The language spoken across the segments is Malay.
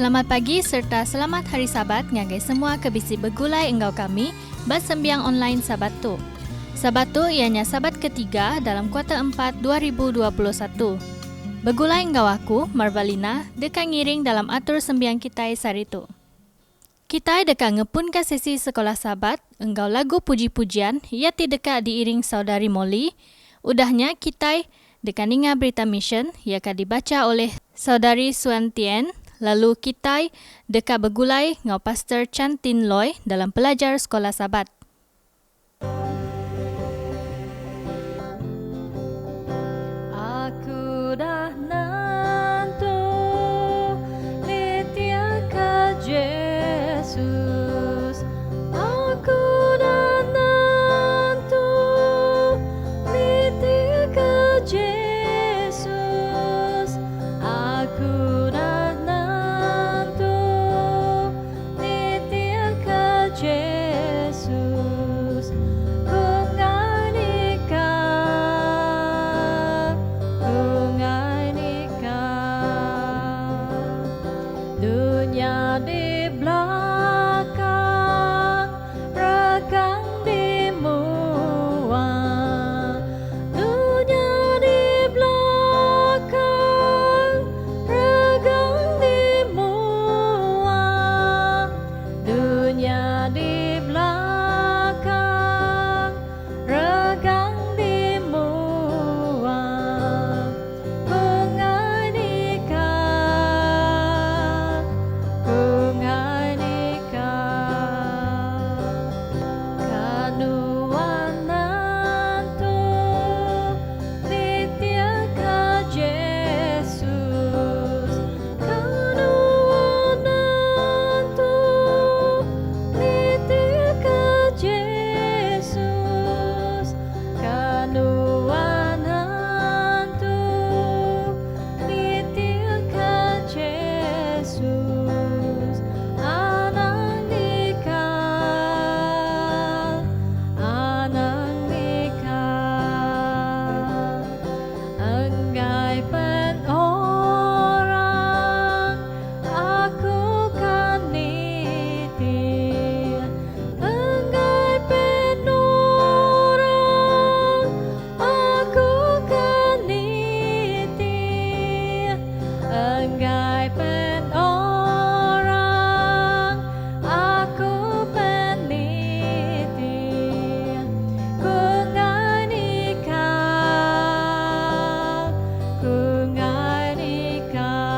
Selamat pagi serta selamat Hari Sabat ngagai semua ke bisi begulai enggau kami bas sembiang online Sabat tu. Sabat tu ianya Sabat ketiga dalam kuartal 4 2021. Begulai enggau aku, Marvalina, dekat ngiring dalam atur sembiang kita sari tu. Kita dekat ngepun ke sesi sekolah Sabat, enggau lagu puji-pujian, ia ti dekat diiring saudari Molly. Udahnya kita dekat ninga berita mission, ia akan dibaca oleh saudari Suan Tien. Lalu kita dekat begulai ngau Pastor Chan Tin Loy dalam pelajar sekolah Sabat. Aku dah nantu litia ka Jesus. Aku dah nantu litia ka Jesus. Aku dah nantu litia ka Jesus. Kungai nikah, kungai nikah. Dunia di belakang, regang di muang. Dunia di belakang, regang di muang. Dunia di belakang, regang di muang. Kungai nikah, kungai nikah. Kanuan nantu litia ka Jesus. Kanuan nantu litia ka Jesus. Kanuan nantu litia ka Jesus. Anang nikah, anang nikah. Enggai pen orang, aku kan niti. Enggai pen orang, aku kan niti. Enggai pen orang, aku peniti. Kungai nikah, kungai nikah.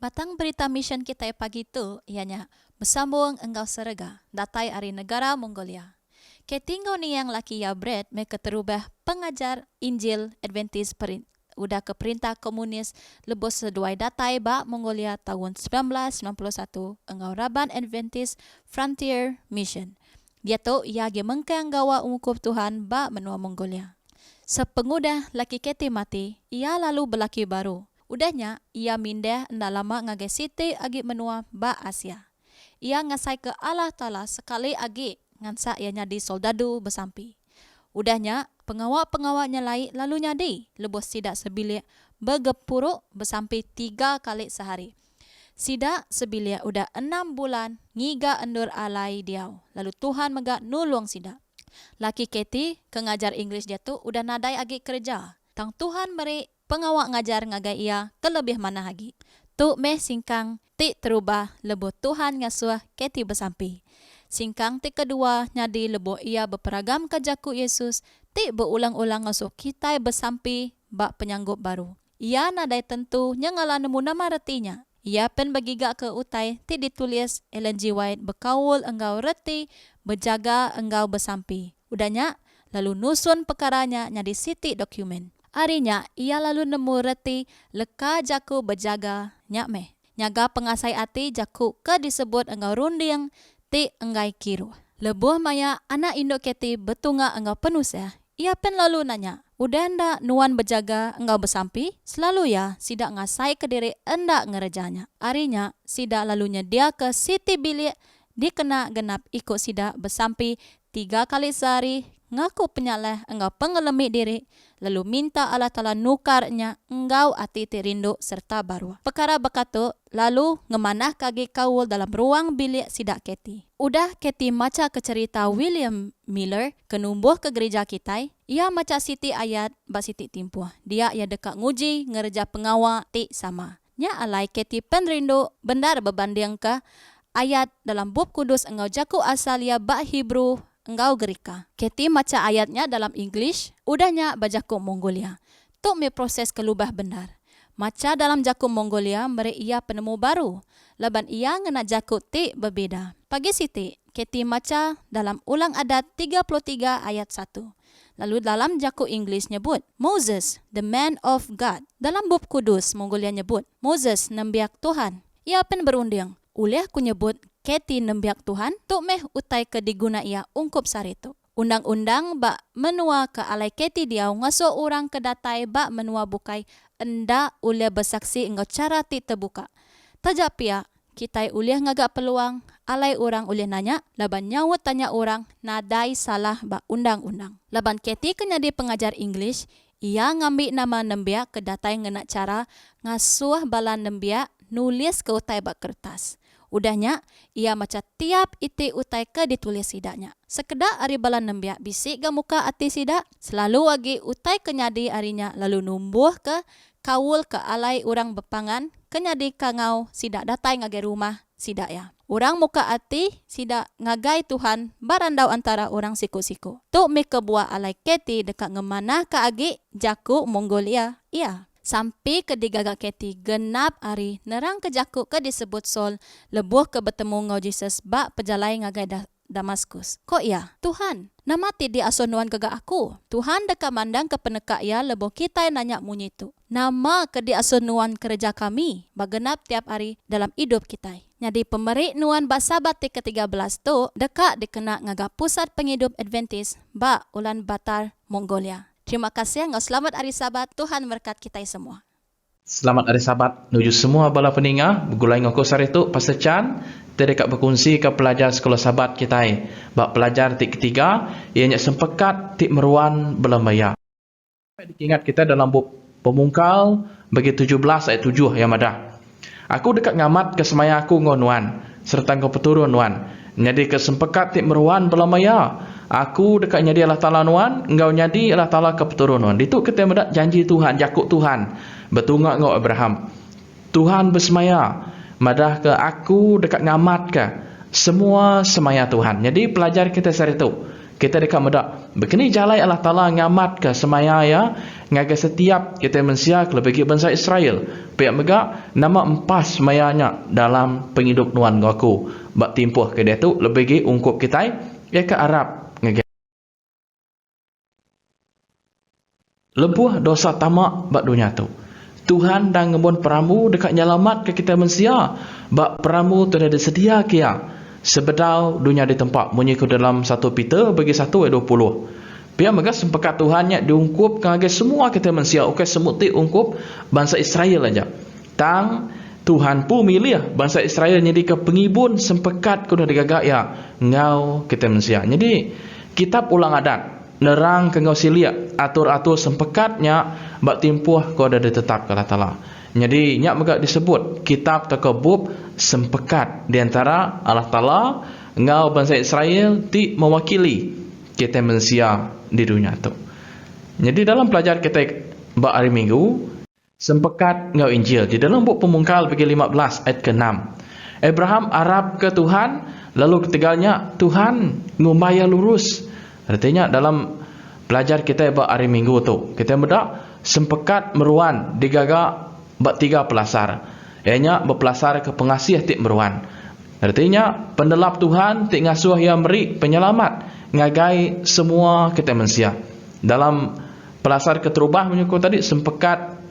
Batang berita mission kita pagi itu ianya bersambung engkau serega datai ari negara Mongolia. Ketinggo ni yang laki ya bread me keterubah pengajar Injil Adventist udah ke perintah komunis lebos seduai datai ba Mongolia tahun 1991 engkau Raban Adventist Frontier Mission. Dia tu ia ge mengkang gawa umukup Tuhan ba menua Mongolia. Sepengudah laki keti mati, ia lalu berlaki baru. Udahnya, ia mindah ndak lama ngage siti agi menua ba Asia. Ia ngasai ke Allah Ta'ala sekali agi ngansa ia nyadi soldadu besampi. Udahnya, pengawak-pengawaknya lalu nyadi lebos sidak sebilik begepuruk besampi 3 kali sehari. Sidak sebilik udah 6 bulan ngiga endur alai diau. Lalu Tuhan megak nulung sidak. Laki Keti kengajar Inggris dia tu udah nadai agi kerja. Tang Tuhan beri pengawak ngajar ngagai ia kelebih mana lagi. Tu meh singkang ti terubah lebo Tuhan ngasuh Keti besampi. Singkang ti kedua nyadi lebo ia berperagam kejaku Yesus ti berulang-ulang ngasuh kita besampi bak penyanggup baru. Ia nadai tentu nyangala nemu nama retinya. Ia pen bagiga ke utai ti ditulis Ellen G. White bekawul enggau reti berjaga enggau besampi. Udahnya lalu nusun perkaranya nyadi siti dokumen. Arinya ia lalu nemu reti leka jaku berjaga nyak meh. Nyaga pengasai ati jaku ke disebut enggau runding ti enggai kiru. Lebuh maya anak Indo Keti betunga enggau penusah. Ia pen lalu nanya, udah ndak nuan berjaga engkau besampi? Selalu ya, sidak ngasai ke diri endak ngerejanya. Arinya, sidak lalunya dia ke siti bilik dikena genap ikut sidak besampi 3 kali sehari ngaku penyalah engkau pengelemi diri, lalu minta Allah Ta'ala nukarnya engkau ati rindu serta baru. Perkara bekatu, lalu ngemanah kagi kaul dalam ruang bilik sidak Keti. Udah Keti maca ke cerita William Miller, kenumbuh ke gereja kita, ia maca siti ayat ba siti timpuh. Dia ia dekat nguji ngerja pengawa ti sama. Nya alai Keti penrindu benar berbanding ke ayat dalam bab kudus engkau jaku asalia ba Hebrew engkau gerika. Keti maca ayatnya dalam English, udahnya bajaku Mongolia. Tuk me proses kelubah benar. Maca dalam jaku Mongolia, mere ia penemu baru. Laban ia ngena jaku ti berbeda. Pagi siti, Keti maca dalam ulang adat 33 ayat 1. Lalu dalam jaku English nyebut, Moses, the man of God. Dalam bab kudus, Mongolia nyebut, Moses, nembiak Tuhan. Ia pen berunding, uleh ku nyebut, Keti nembiak Tuhan, tuk meh utai ke diguna ia ungkup saritu. Undang-undang bak menua ke alai Keti dia ngaso orang kedatai bak menua bukai enda uleh bersaksi engkau cara ti terbuka. Tajapia, kita uleh ngagak peluang, alai orang uleh nanya, laban nyawut tanya orang, nadai salah bak undang-undang. Laban Keti kenyadi pengajar English, ia ngambil nama nembiak kedatai ngena cara ngasuh balan nembiak nulis ke utai bak kertas. Udahnya, ia maca tiap iti utai ke ditulis sidaknya. Sekedar ari balan nembiak bisik ke muka ati sidak, selalu wagi utai kenyadi arinya lalu numbuh ke kawul ke alai orang bepangan, kenyadi kangau sidak datai ngagai rumah sidak ya. Orang muka ati sidak ngagai Tuhan barandau antara orang siku-siku. Tuk mi kebuah alai Keti dekat ngemanah ke agi jaku Mongolia. Iya. Sampai ke digagak Keti genap hari nerang ke jaku ke disebut Sol lebuh ke bertemu ngau Jesus bak pejalai ngagai Damaskus. Kok ya? Tuhan, nama ti di asunuan gagak aku. Tuhan dekat mandang ke penekak ya lebuh kita nanya munyi tu. Nama ke di asunuan kerja kami bagenap tiap hari dalam hidup kita. Jadi pemberi nuan bak Sabat ke-13 tu dekat dikena ngagak pusat penghidup Adventist bak Ulan Batar Mongolia. Terima kasih, engkau selamat hari Sabat. Tuhan berkat kita semua. Selamat hari Sabat. Nuju semua bala peninga, bergulai ngoko saritu Pastor Chan, terdekat berkongsi ke pelajar sekolah Sabat kita. Bak pelajar tik ketiga, ianya sempekat tik meruan belamaya. Diingat kita dalam buku Pemungkal bagi 17 ayat 7 yang madah. Aku dekat ngamat ke semaya aku ngonuan, serta engkau peturun nuan. Jadi kesempekat tik meruan belamaya. Aku dekat nyadi Allah Ta'ala nuan, engkau nyadi Allah Ta'ala kepeturunan. Itu kita mendak janji Tuhan, jakuk Tuhan. Betungak ngau Abraham. Tuhan bersemaya. Madah ke aku dekat ngamat ke. Semua semaya Tuhan. Jadi pelajar kita sehari itu. Kita dekat mendak. Begini jalai Allah Ta'ala ngamat ke semaya ya. Ngagai setiap kita mensia ke lebih bangsa Israel. Pihak megak nama empas semayanya dalam penghidup nuan ngaku. Bak timpuh ke dia tu lebih ungkup kita. Ya ke Arab. Lebuh dosa tamak bak dunia tu. Tuhan dah ngebon peramu dekat nyelamat ke kita manusia. Bak peramu tu dah sedia kia. Sebedau dunia di tempat. Munyiku dalam 1 Peter bagi 1 ayat 20. Biar megas sempekat Tuhannya diungkup ke semua kita manusia. Okey semuti ungkup bangsa Israel aja. Tang Tuhan pun milih bangsa Israel jadi ke pengibun sempekat kuda digagak ya. Ngau kita manusia. Jadi kitab ulang adat. Nerang ke ngau silia atur-atur sempekatnya bak timpuh kau ada ditetap ke Allah Ta'ala. Jadi nyak megak disebut kitab takabub sempekat di antara Allah Ta'ala ngau bangsa Israel ti mewakili kita manusia di dunia tu. Jadi dalam pelajar kita bak hari Minggu sempekat ngau Injil di dalam buku Pemungkal bagi 15 ayat ke-6. Abraham Arab ke Tuhan lalu ketiganya Tuhan ngumaya lurus. Artinya dalam pelajar kita bak hari Minggu tu kita mendak sempekat meruan digagak bak 3 pelasar. Ianya berpelasar ke pengasih tik meruan. Artinya pendelap Tuhan tik ngasuh yang beri penyelamat ngagai semua kita manusia. Dalam pelasar keterubah menyukur tadi sempekat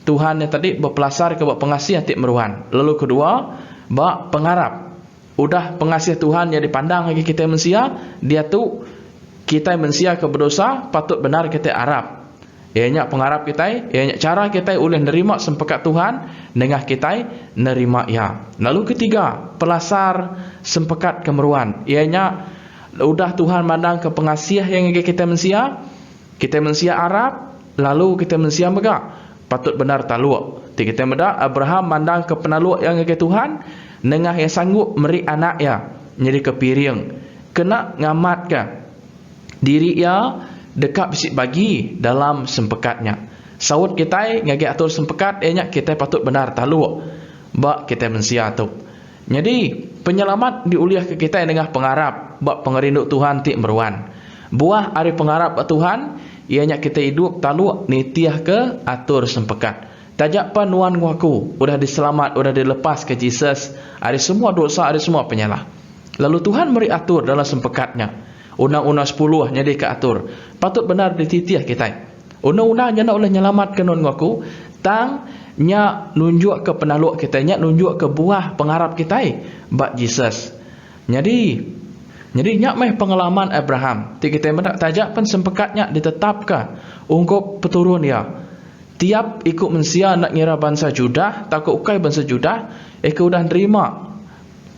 Tuhan yang tadi berpelasar ke bak pengasih tik meruan. Lalu kedua bak pengarap. Udah pengasih Tuhan yang dipandang bagi kita manusia, dia tu kita manusia ke berdosa patut benar kita Arab. Ianya pengharap kita, ianya cara kita boleh nerima sempekat Tuhan dengan kita nerima ya. Lalu ketiga, pelasar sempekat kemeruan. Ianya udah Tuhan mandang ke pengasih yang kita mensia Arab, lalu kita mensia megak patut benar taluak. Kita meda Abraham mandang ke penaluak yang ke Tuhan, nengah yang sanggup meri anak ya, jadi kepiring. Kena ngamat ke diri ya dekat bisik bagi dalam sempekatnya. Sawut kita ngagi atur sempekat, ianya kita patut benar taluak. Bak kita mensia tu. Jadi penyelamat diuliah ke kita dengan pengarap, bak pengerinduk Tuhan tik meruan. Buah hari pengarap Tuhan, ianya kita hidup taluak nitiah ke atur sempekat. Tajak panuan waku, udah diselamat, udah dilepas ke Jesus. Ada semua dosa, ada semua penyalah. Lalu Tuhan beri atur dalam sempekatnya. Undang-undang 10 jadi ke atur. Patut benar dititiah kita. Undang-undang nak oleh nyelamat ke non waku, tang nya nunjuk ke penaluak kita, nya nunjuk ke buah pengharap kita bak Jesus. Jadi nya meh pengalaman Abraham. Kita mendak tajak pen sempekatnya ditetapkan ungkap peturun dia. Tiap ikut mensia nak ngira bangsa Judah, takut ukai bangsa Judah, udah nerima.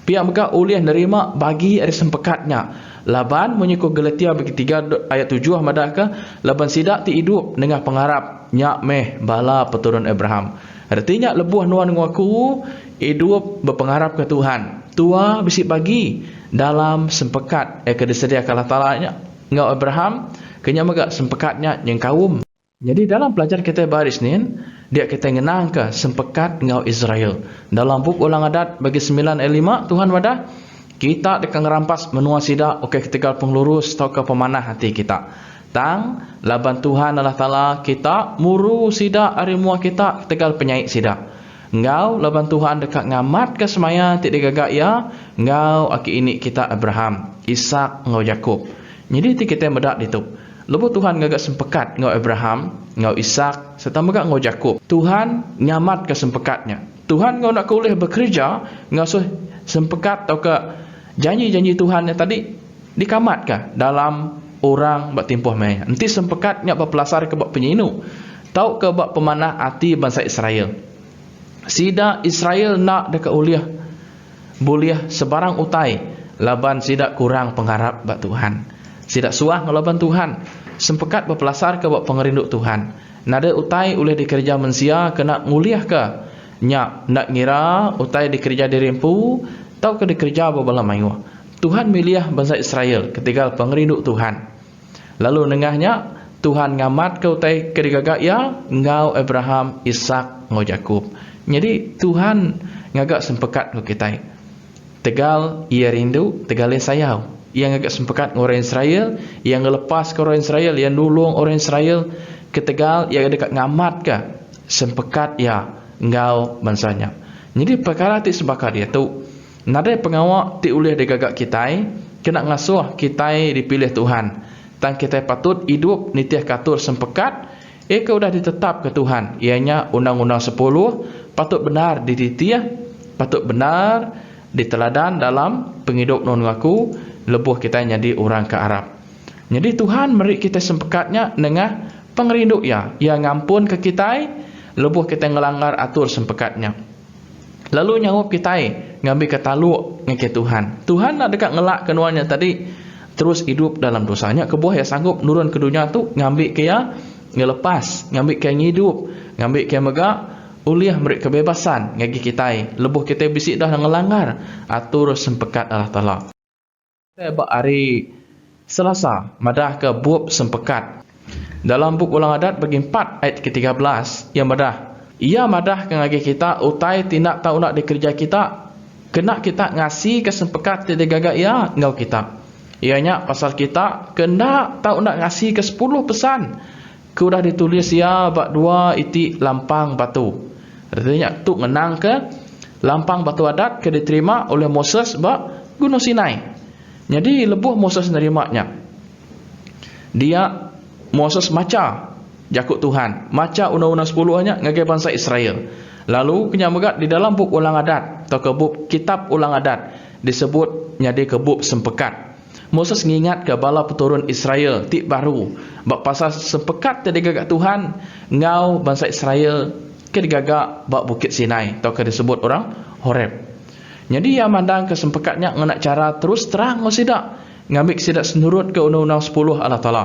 Pihak mereka ulih nerima bagi ada sempekatnya. Laban menyikut Galatia bagi 3 ayat 7 madah ke laban sidak ti hidup dengan pengharap nyak meh bala peturun Abraham. Artinya lebuh nuan ngaku hidup berpengharap ke Tuhan. Tua bisik bagi dalam sempekat ke disediakan Allah Taala nya ngau Abraham kenya megak sempekatnya yang kaum. Jadi dalam pelajar kita baris ni, dia kita ngenang ke sempekat ngau Israel. Dalam buku Ulang Adat bagi 9 ayat 5 Tuhan wadah kita dekat ngerampas menua sida okey ketika penglurus tau ke pemanah hati kita. Tang laban Tuhan Allah Taala kita muru sida ari mua kita tegal penyai sida. Ngau laban Tuhan dekat ngamat ke semaya tik digagak ya, ngau aki ini kita Abraham, Ishak ngau Yakub. Jadi tik kita medak ditu. Lepas Tuhan ngagak sempekat ngau Abraham, ngau Ishak serta megak ngau Yakub. Tuhan ngamat ke sempekatnya. Tuhan ngau nak kulih bekerja, ngau sempekat atau ke janji-janji Tuhan yang tadi dikamat ke dalam orang bak timpuh mai. Nanti sempekatnya bak pelasar ke bak penyinu. Tau ke bak pemanah hati bangsa Israel. Sida Israel nak dekat uliah boleh sebarang utai laban sida kurang pengharap bak Tuhan. Sida suah ngelaban Tuhan. Sempekat berpelasar ke bak pengerinduk Tuhan. Nada utai oleh dikerja mensia kena nguliah ke nyak nak ngira utai dikerja dirimpu tau ke dikerja babala mayuh. Tuhan milih bangsa Israel ketika pengerinduk Tuhan. Lalu nengahnya Tuhan ngamat ke utai kedigagak ya ngau Abraham, Ishak, ngau Yakub. Jadi Tuhan ngagak sempekat ke kita. Tegal ia rindu, tegal ia sayau. Yang agak sempekat orang Israel, yang ngelepas ke orang Israel, yang nulung orang Israel ketegal yang dekat ngamat ke sempekat ya ngau bangsanya. Jadi perkara ti sebakat dia tu nada pengawak ti ulih digagak kita kena ngasuh kita dipilih Tuhan. Tang kita patut hidup nitiah katur sempekat ke udah ditetap ke Tuhan. Ianya undang-undang 10 patut benar dititiah, patut benar diteladan dalam penghidup non ngaku lebuh kita jadi orang ke Arab. Jadi Tuhan beri kita sempekatnya dengan pengerinduk ya, yang ngampun ke kita, lebuh kita ngelanggar atur sempekatnya. Lalu nyawa kita ngambil ke taluk dengan Tuhan. Tuhan nak dekat ngelak kenuannya tadi, terus hidup dalam dosanya, kebuah yang sanggup nurun ke dunia tu ngambil ke ya, ngelepas, ngambil ke hidup, ngambil ke megak, uliah beri kebebasan ngagi kita. Lebuh kita bisik dah ngelanggar atur sempekat Allah Taala. Saya hari Selasa madah ke bab sempekat. Dalam buku Ulang Adat bagi 4 ayat ke-13 yang madah. Ia madah ke ngagi kita utai tindak tahu nak dikerja kita kena kita ngasih ke sempekat tidak gagak ya ngau kita. Ianya pasal kita kena tahu nak ngasih ke 10 pesan. Ke udah ditulis ya bak 2 iti lampang batu. Artinya tu ngenang ke lampang batu adat ke diterima oleh Moses bak Gunung Sinai. Jadi lebuh Moses nerimanya. Dia Moses maca jakut Tuhan, maca undang-undang 10-nya ngagai bangsa Israel. Lalu kenya megat di dalam buku Ulang Adat atau ke buku kitab Ulang Adat disebut nyadi ke buku sempekat. Moses ngingat ke bala peturun Israel tik baru bak pasal sempekat tadi gagak Tuhan ngau bangsa Israel ke digagak bak bukit Sinai atau ke disebut orang Horeb. Jadi ia mandang kesempekatnya nak cara terus terang ngosidak ngambil sidak senurut ke undang-undang 10 Allah Ta'ala.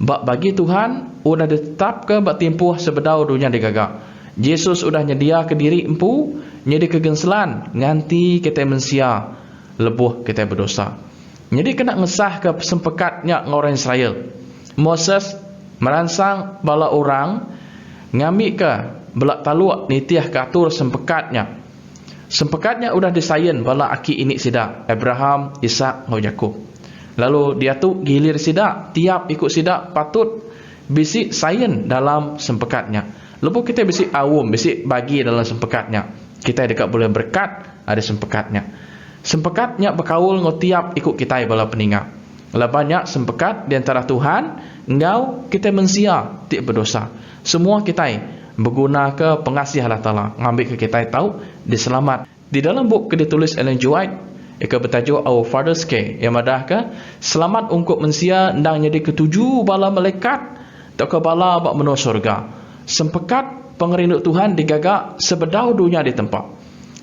Bagi Tuhan udah ditetapkan bak tempuh sebedau dunia digagak. Yesus udah nyedia ke diri empu, nyedi kegenselan nganti kita mensia lebuh kita berdosa. Jadi kena ngesah ke sempekatnya orang Israel. Moses meransang bala orang ngambil ke belak taluk nitiah ke atur sempekatnya. Sempekatnya udah disayin bala aki ini sidak Abraham, Ishak, Yakub. Lalu dia tu gilir sidak, tiap ikut sidak patut bisi sayin dalam sempekatnya. Lepas kita bisi awum, bisi bagi dalam sempekatnya. Kita dekat boleh berkat ada sempekatnya. Sempekatnya berkaul ngau tiap ikut kita bala peningat. Lah banyak sempekat di antara Tuhan, engkau kita mensia tidak berdosa. Semua kita berguna ke pengasih Allah Ta'ala, ngambil ke kita tahu diselamat. Di dalam buku ditulis Ellen G. White, ia bertajuk Our Father's Care, yang madah ke selamat ungkup mensia ndang jadi ketujuh bala malaikat tak ke bala bak menua surga. Sempekat pengerinduk Tuhan digagak sebedau dunia di tempat.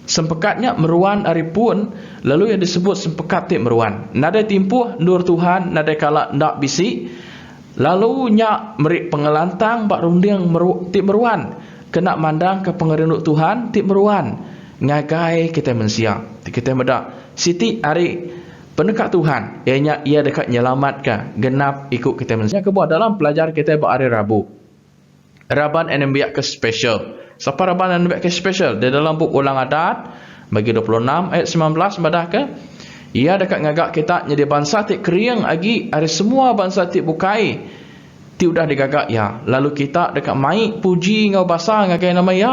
Sempekatnya meruan hari pun, lalu yang disebut sempekat tik meruan. Nada timpuh nur Tuhan, nada kala ndak bisi, lalu nyak merik pengelantang bak runding tik meruan. Kena mandang ke pengerinduk Tuhan tik meruan. Ngagai kita mensia, kita medak. Siti hari pendekat Tuhan, ianya ia dekat nyelamatkan genap ikut kita mensia. Kebuat dalam pelajar kita bak hari Rabu. Raban NMBA ke special. Siapa Raban NMBA ke special? Di dalam buku Ulang Adat bagi 26 ayat 19 madah ke ia dekat ngagak kita jadi bangsa tik keriang agi hari semua bangsa tik bukai ti udah digagak ya. Lalu kita dekat mai puji ngau basa ngagai nama ya.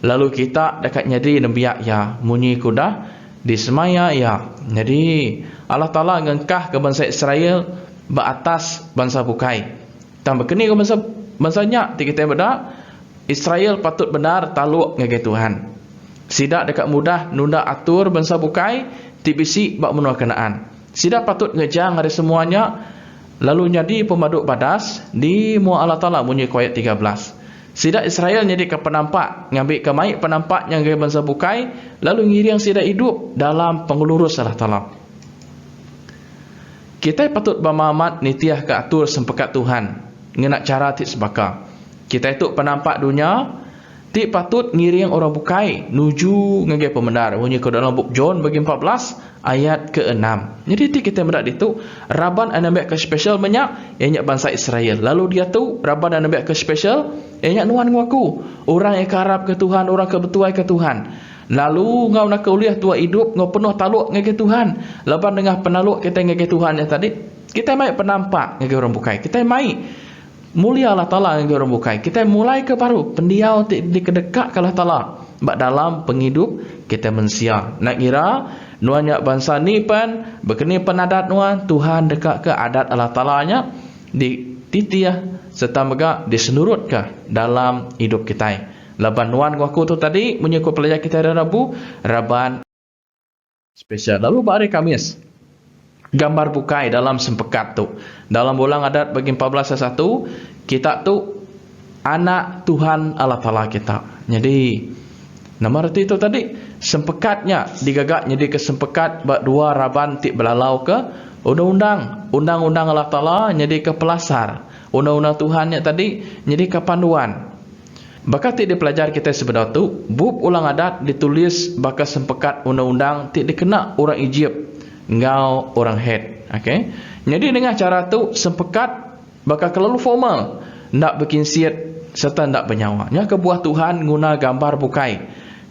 Lalu kita dekat nyadi NMBA ya. Munyi kuda di semaya ya. Jadi Allah Ta'ala ngengkah ke bangsa Israel beratas bangsa bukai. Tambah kini ke bansanya kita beda Israel patut benar taluk ngagai Tuhan. Sidak dekat mudah nunda atur bangsa bukai tibisi bak menua kenaan. Sidak patut ngejang hari semuanya lalu nyadi pemaduk badas di mua Allah Ta'ala bunyi ayat 13. Sidak Israel nyadi ke penampak ngambil ke mai penampak yang ngagai bangsa bukai lalu ngiriang sidak hidup dalam pengelurus Allah Ta'ala. Kita patut bermahamat nitiah ke atur sempekat Tuhan ngenak cara tik sebaka. Kita itu penampak dunia tik patut ngiring orang bukai nuju ngagai pembenar. Bunyi ke dalam buku John bagi 14 ayat ke-6. Jadi tik kita mendak itu Raban anambek ke special banyak ianya bangsa Israel. Lalu dia tu Raban anambek ke special ianya nuan ngaku orang yang karab ke Tuhan, orang kebetuai ke Tuhan. Lalu ngau nak kuliah tua hidup ngau penuh taluk ngagai Tuhan. Lepas dengan penaluk kita ngagai Tuhan yang tadi kita mai penampak ngagai orang bukai. Kita mai mulia Allah Ta'ala yang orang bukai. Kita mulai ke baru pendiau di kedekat ke Allah Ta'ala. Bak dalam penghidup kita mensia. Nak kira nuannya bangsa ni pan berkeni penadat nuan Tuhan dekat ke adat Allah Ta'ala nya di titiah serta mega disenurut ke dalam hidup kita. Laban nuan aku tu tadi menyekut pelajar kita hari Rabu Raban spesial. Lalu hari Kamis gambar bukai dalam sempekat tu. Dalam Ulang Adat bagi 14 ayat 1, kita tu anak Tuhan Allah Ta'ala kita. Jadi nama arti itu tadi sempekatnya digagak jadi kesempekat bak dua Raban tik belalau ke undang-undang Allah Ta'ala jadi ke pelasar. Undang-undang Tuhan yang tadi jadi ke panduan. Bakal tik dipelajar kita sebenarnya tu bab Ulang Adat ditulis bakal sempekat undang-undang tik dikena orang Egypt ngau orang head. Okay? Jadi dengan cara tu sempekat bakal terlalu formal, ndak berkinsiat serta ndak bernyawa. Nya kebuah Tuhan guna gambar bukai.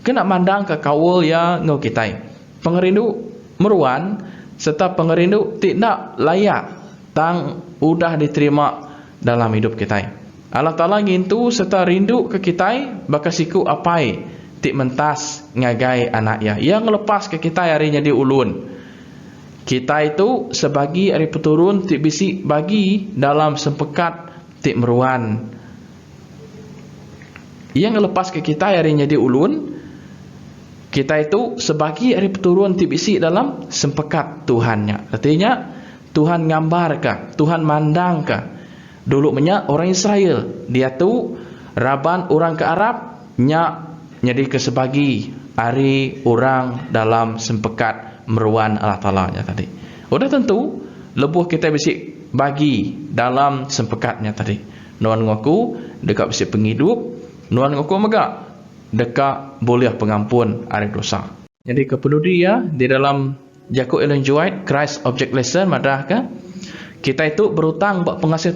Kena mandang ke kawul ya ngau kita. Pengerindu meruan serta pengerindu tidak layak tang udah diterima dalam hidup kita. Allah Ta'ala ngintu serta rindu ke kita bakal siku apai tik mentas ngagai anak ya. Yang lepas ke kita harinya di ulun. Kita itu sebagi hari peturun tik bisi bagi dalam sempekat tik meruan. Yang lepas ke kita harinya di ulun. Kita itu sebagi hari peturun tik bisi dalam sempekat Tuhannya. Artinya Tuhan ngambarkah, Tuhan mandangkah. Dulu menyak orang Israel, dia tu Raban orang ke Arab nyak jadi kesebagi hari orang dalam sempekat meruan Allah Ta'ala tadi. Udah tentu lebuh kita bisik bagi dalam sempekatnya tadi. Nuan ngaku dekat bisik penghidup, nuan ngaku megak dekat boleh pengampun hari dosa. Jadi kepenudi ya di dalam Jacob Ellen White Christ Object Lesson madah ke kita itu berhutang buat pengasih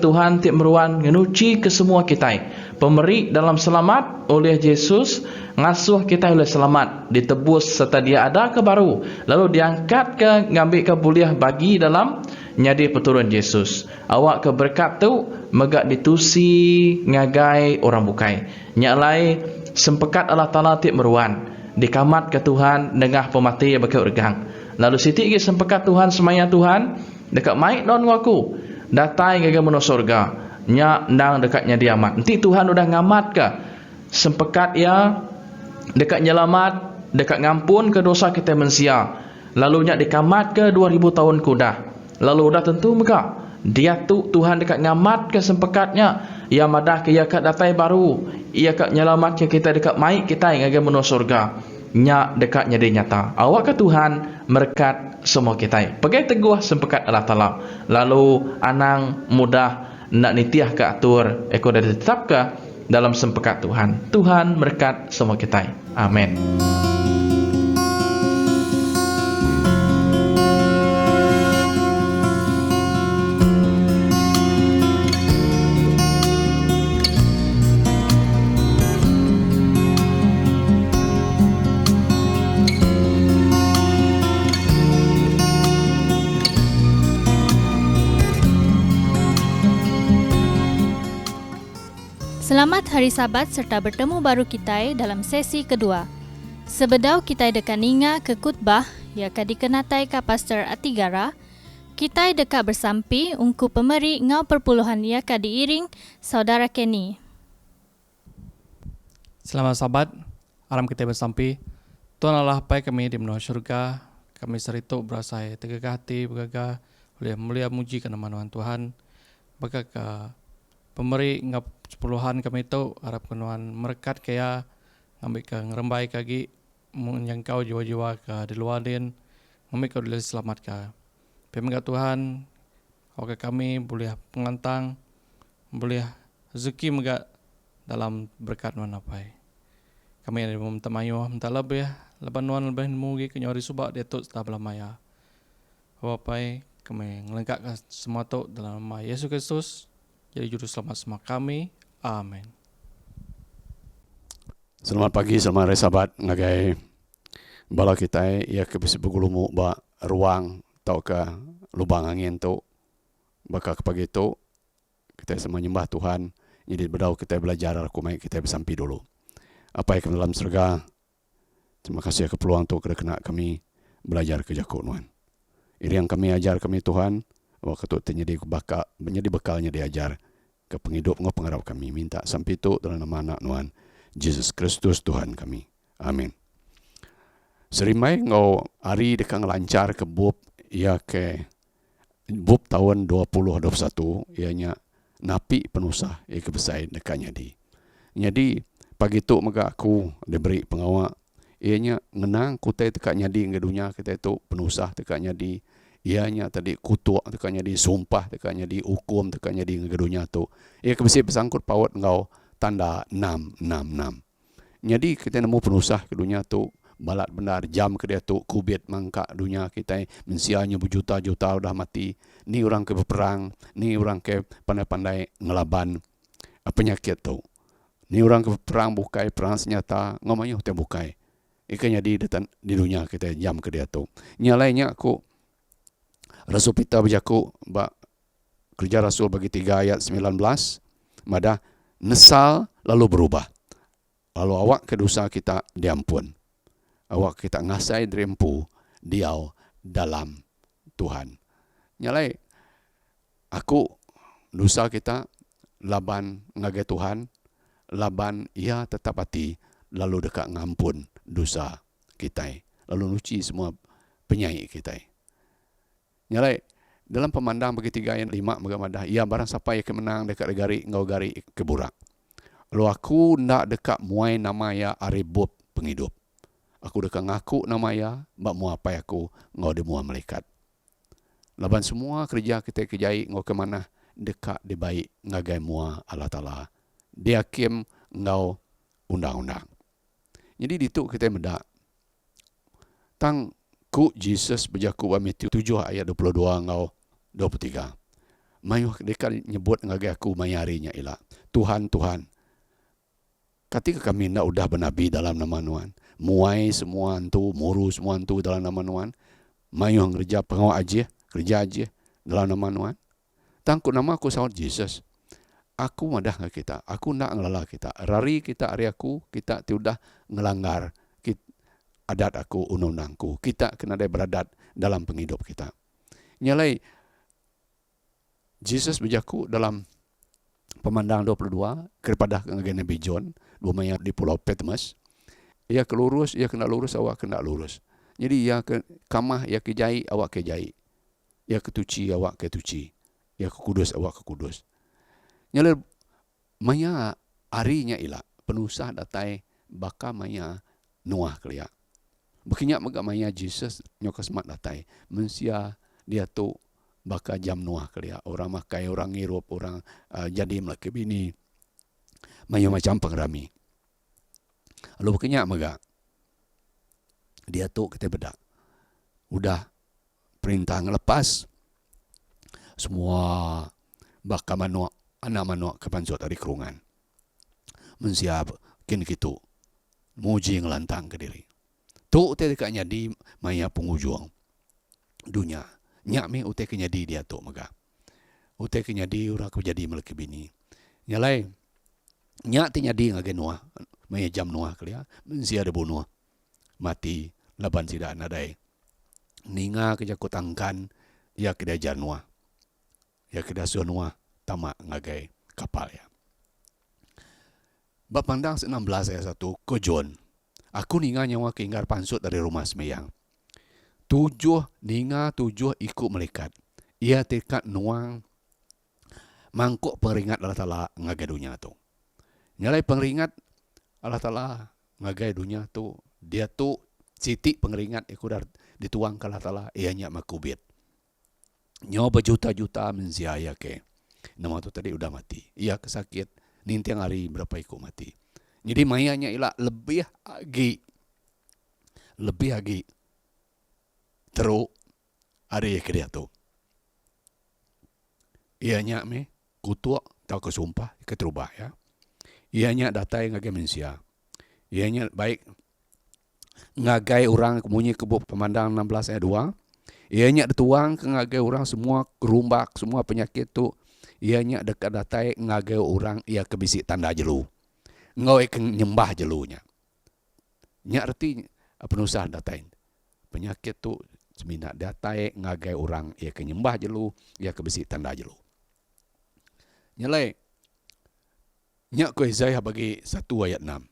Tuhan tiap meruan ngenuci ke semua kita. Pemberi dalam selamat oleh Yesus, ngasuh kita oleh selamat, ditebus serta dia ada ke baru, lalu diangkat ke ngambil ke boleh bagi dalam nyadi peturun Yesus. Awak ke berkat tu megak ditusi ngagai orang bukai. Nyalai sempekat Allah Taala tiap meruan, dikamat ke Tuhan dengah pemati yang bakal regang. Lalu siti ke sempekat Tuhan semaya Tuhan dekat mai non waku datai gaga meno surga nya ndang dekatnya diamat. Nanti Tuhan udah ngamat ke sempekat ya dekat nyelamat, dekat ngampun ke dosa kita manusia. Lalu nya dikamat ke 2000 tahun kudah. Lalu udah tentu mega dia tu Tuhan dekat ngamat ke sempekatnya ya madah ke ya kat datai baru ia kat nyelamat ke kita dekat mai kita gaga meno surga. Nya dekatnya dia nyata. Awak ke Tuhan merkat semua kita. Pegai teguh sempekat Allah Ta'ala. Lalu anang mudah nak nitiah ke atur eko dah tetap ke dalam sempekat Tuhan. Tuhan merkat semua kita. Amin. Selamat Hari Sabat serta bertemu baru kita dalam sesi kedua. Sebedau kita dekat ninga ke khutbah ya ka dikenatai ka Pastor Atigara, kita dekat bersampi ungku pemeri ngau perpuluhan ya ka diiring saudara Kenny. Selamat Sabat, alam kita bersampi. Tuhan Allah pai kami di menua syurga, kami serituk berasai tegak hati bergagah oleh mulia muji ke nama Tuhan. Bagaimana pemberi ngap sepuluhan kami tu harap kenuan merkat kaya ngambil ke ngerembai kagi menjangkau jiwa-jiwa ke di luar din ngambil ke boleh selamat ke pemenggak Tuhan oke kami boleh pengantang boleh rezeki megak dalam berkat nuan apai kami ada minta mayu minta lebih leban nuan lebih mugi ke nyori subak dia tu setelah belamaya apai kami ngelengkapkan semua tu dalam nama Yesus Kristus jadi juru selamat semua kami. Amin. Selamat pagi, selamat hari Sabat. Ngagai bala kita ia ke bisi begulumu ba ruang tau ke lubang angin tu. Baka ke pagi tu kita semua nyembah Tuhan. Jadi berdau kita belajar aku mai kita bersampi dulu. Apa yang dalam surga. Terima kasih ke peluang tu kena kami belajar ke Jakub Tuhan. Ini yang kami ajar kami Tuhan. Waktu tu menjadi bekalnya diajar ke penghidup ngau pengharap kami minta sampai itu dalam nama anak Tuhan Yesus Kristus Tuhan kami. Amin. Serimai ngau hari dekang lancar ke bub ia ke bub tahun 2021 ianya napi penusah ia kebesai dekanya di. Jadi pagi tu maka aku diberi pengawak ianya ngenang kutai tekaknya di ngedunya kita itu penusah tekaknya di. Ianya tadi kutuk tekaknya di sumpah tekaknya di hukum tekaknya di ngegadunya tu. Ia kebesi bersangkut paut ngau tanda 666. Jadi kita nemu penusah ke dunia tu balat benar jam ke dia tu kubit mangka dunia kita mensianya berjuta-juta udah mati. Ni orang ke berperang, ni orang ke pandai-pandai ngelaban penyakit tu. Ni orang ke berperang bukai perang senjata ngomongnya hotel bukai. Ikannya di dunia kita jam ke dia tu. Nyalainya aku Rasul Peter berjaku kerja Rasul bagi 3 ayat 19 madah nesal lalu berubah. Lalu awak ke dosa kita diampun. Awak kita ngasai dirempu diau dalam Tuhan. Nyalai aku dosa kita laban ngagai Tuhan laban ia tetap hati lalu dekat ngampun dosa kita. Lalu nuci semua penyai kita. Nyalai dalam pemandang bagi 3 ayat 5 magamadah ia barang siapa yang kemenang dekat gari ngau gari keburak. Lalu aku nak dekat muai nama ya aribut penghidup. Aku dekat ngaku nama ya bak mua apa aku ngau di mua malaikat. Laban semua kerja kita kerjai ngau ke mana dekat di baik ngagai mua Allah Ta'ala. Dia hakim ngau undang-undang. Jadi dituk kita mendak. Tang ku Jesus berjaku wa Matthew 7 ayat 22 ngau 23. Mayuh dekat nyebut ngagai aku mayarinya ilah. Tuhan, Tuhan. Ketika kami nak udah bernabi dalam nama Tuhan, muai semua antu, muru semua antu dalam nama Tuhan, mayuh kerja pengawal aja, kerja aja dalam nama Tuhan. Tangku nama aku sahut Jesus. Aku madah dengan kita, aku nak ngelala kita. Rari kita hari aku, kita tidak ngelanggar adat aku, undang-undangku. Kita kena ada beradat dalam penghidup kita. Nyalai Jesus berjaku dalam Pemandang 22 kepada Nabi John, dua mayat di Pulau Patmos. Ia kelurus, ia kena lurus, awak kena lurus. Jadi ia ke kamah, ia kejai, awak kejai. Ia ketuci, awak ketuci. Ia kekudus, awak kekudus. Nyala maya harinya ilah penusah datai baka maya Noah kelia. Bekinyak mega maya Jesus nyokas mat datai. Mensia dia tu baka jam Noah kelia. Orang makai, orang ngirup, orang jadi melaki bini. Maya macam pengrami. Lalu bekinyak mega dia tu kita bedak. Udah perintah ngelepas semua baka manua anak manua kepansot dari kerungan. Mensiap kin kitu muji ngelantang ke diri. Tu utai dekatnya di maya pengujuang dunia. Nyak me utai kenya di dia tu mega. Utai kenya di ura ku jadi melaki bini. Nyalai nyak tinya di ngage Noah. Maya jam Noah kelia. Mensia debu Noah. Mati laban sida nadai. Ninga keja kutangkan ya kedajar Noah. Ya kedasuh Noah tamak ngagai kapal ya. Bab pandang 16 ayat 1 ke John. Aku ninga nyawa keinggar pansut dari rumah semeyang. 7 ikut melekat. Ia tekat nuang mangkuk pengeringat Allah Ta'ala ngagai dunia tu. Nyalai pengeringat Allah Ta'ala ngagai dunia tu. Dia tu sitik pengeringat ikut dituang ke Allah Ta'ala. Ia nyak makubit. Nyawa berjuta-juta menziaya ke. Nama tu tadi udah mati. Ia kesakit. Nintiang hari berapa ikut mati. Jadi mayanya ialah lebih lagi teruk ada yang kerja tu. Ianya me kutuk tau kesumpah keterubah ya. Ianya datai ngagai mensia. Ianya baik ngagai orang kemunyi kebuk Pemandang 16 ayat 2. Ianya dituang ke ngagai orang semua kerumbak, semua penyakit tu. Ianya dekat datai ngagai orang ia kebisik tanda jelu. Ngau ikan nyembah jelunya. Nyak arti penusah datai. Penyakit tu semina datai ngagai orang ia kenyembah jelu, ia kebisik tanda jelu. Nyalai nyak ko Isaiah bagi 1 ayat 6.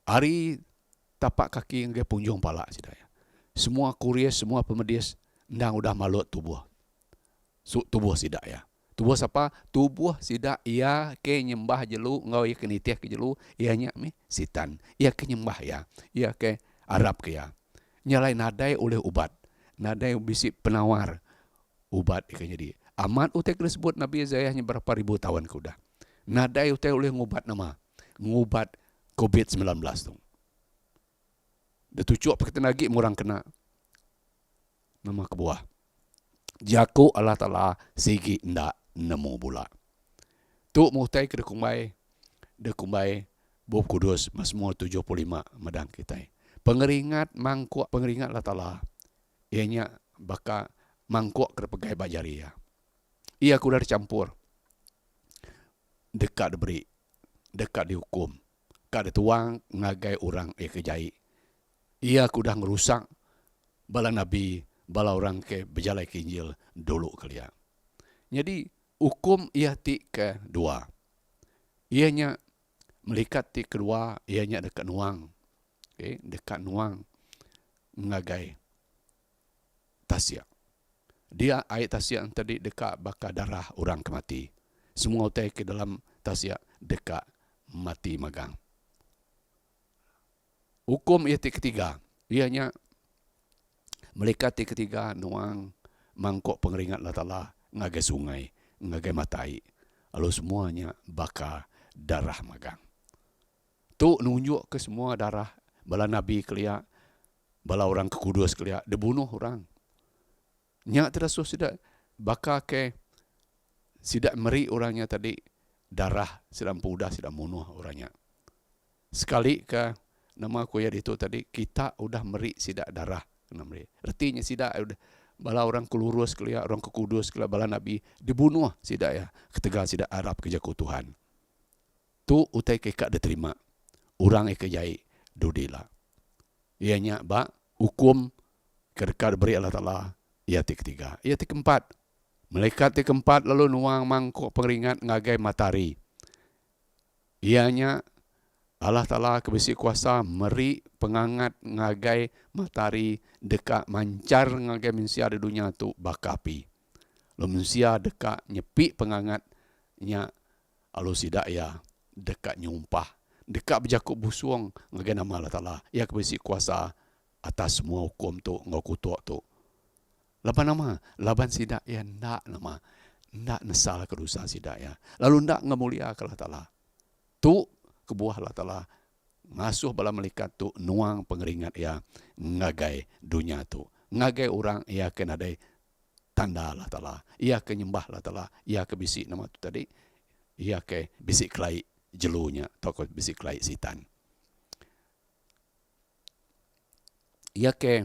Hari tapak kaki ngagai punjung pala sidaya. Semua kurias, semua pemedis ndang udah malut tubuh. Tubuh sidak ya. Tubuh siapa? Tubuh sidak ia ke nyembah jelu, ngau ia ke nitiah ke jelu, ia nyak me sitan. Ia ke nyembah ya. Ia ke Arab ke ya. Nyalai nadai oleh ubat. Nadai bisik penawar ubat ikanya di. Amat utai disebut Nabi Isaiah berapa ribu tahun kuda. Nadai utai oleh ngubat nama. Ngubat COVID-19 tu. Dia tucuk pakai tenagi murang kena nama kebuah. Jaku Allah Ta'ala sigi ndak nemu bula. Tu mutai ke dekumbai Bob Kudus Mazmur 75 medang kita. Pengeringat mangkuk pengeringat Allah Ta'ala. Ianya baka mangkuk ke pegai bajari ya. Ia kuda dicampur. Dekat diberi. Dekat dihukum. Kak dituang ngagai orang kejai. Ia kuda ngerusak bala Nabi, bala orang ke berjalai ke Injil dulu kelia. Jadi hukum ia ti kedua. Ianya melikat ti kedua, ianya dekat nuang. Okay, dekat nuang ngagai tasya. Dia ayat tasya tadi dekat bakal darah orang kemati. Semua utai ke dalam tasya dekat mati magang. Hukum ia ti ketiga. Ianya melikat ti ketiga nuang mangkok pengeringat Allah Ta'ala, ngagai sungai, ngagai matai. Lalu semuanya baka darah magang. Tu nunjuk ke semua darah, bala Nabi kelia, bala orang ke Kudus kelia, dibunuh orang. Nyak terasa sidak, baka ke, sidak meri orangnya tadi, darah sedang pudah, sedang bunuh orangnya. Sekali ke, nama kuya itu tadi, kita udah meri sidak darah. Artinya sidak udah, bala orang kelurus kelia, orang ke Kudus kelia, bala Nabi dibunuh sidak ya, ketegal sidak Arab kejaku Tuhan. Tu utai kekak diterima, orang ekejai dudila. Ianya ba hukum kedekat beri Allah Ta'ala, ia ketiga. Ia keempat, malaikat keempat lalu nuang mangkuk pengeringat ngagai matahari. Ianya Allah Ta'ala kebesi kuasa meri pengangat ngagai matahari dekat mancar ngagai manusia di dunia tu bakapi. Lalu manusia dekat nyepi pengangatnya alu sidak ya dekat nyumpah. Dekat berjakuk busuang ngagai nama Allah Ta'ala. Ia kebesi kuasa atas semua hukum tu ngau kutuk tu. Laban nama, laban sidak ya ndak nama. Ndak nesal ke dosa sidak ya. Lalu ndak ngemulia ke Allah Ta'ala. Tu kebuah Allah Ta'ala ngasuh bala malaikat tu nuang pengeringat ya ngagai dunia tu. Ngagai orang ia kena ada tanda Allah Ta'ala. Ia ke nyembah Allah Ta'ala. Ia ke bisik nama tu tadi. Ia ke bisik kelai jelunya. Atau ke bisik kelai sitan. Ia ke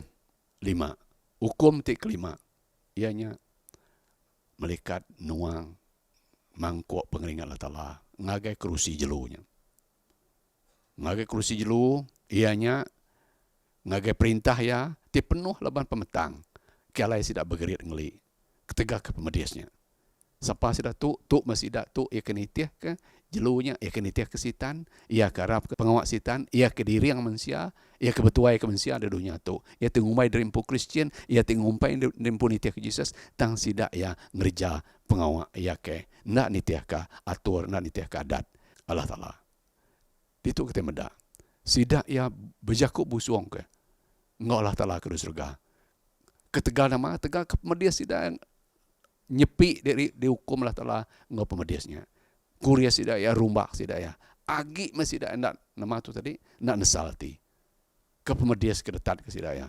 5. Hukum kelima. Ianya malaikat nuang mangkuk pengeringat Allah Ta'ala. Ngagai kerusi jelunya. Ngagai kerusi jelu, ianya ngagai perintah ya, ti penuh laban pemetang. Kialai sidak bergerit ngeli. Ketegak ke pemediasnya. Siapa sidak tu masih dak tu, ia kenitiah ke jelunya, ia kenitiah ke sitan, ia ke Arab ke pengawak sitan, ia ke diri yang manusia, ia ke betuai ke manusia di dunia tu. Ia tengumpai dari impu Kristian, ia tengumpai dari impu nitiah ke Jesus, tang sidak ya ngerja pengawak, ia ke nak nitiah ke atur, nak nitiah ke adat Allah Ta'ala. Itu kita medak. Sidak ia berjakuk busuang ke. Ngau Allah Ta'ala ke surga. Ketegal nama, tegal ke pemedias sidak nyepi dari dihukum Allah Ta'ala ngau pemediasnya. Kuria sidak ya rumbak sidak ya. Agi masih sidak nak nama tu tadi, nak nesalti. Ke pemedias ke detat ke sidak ya.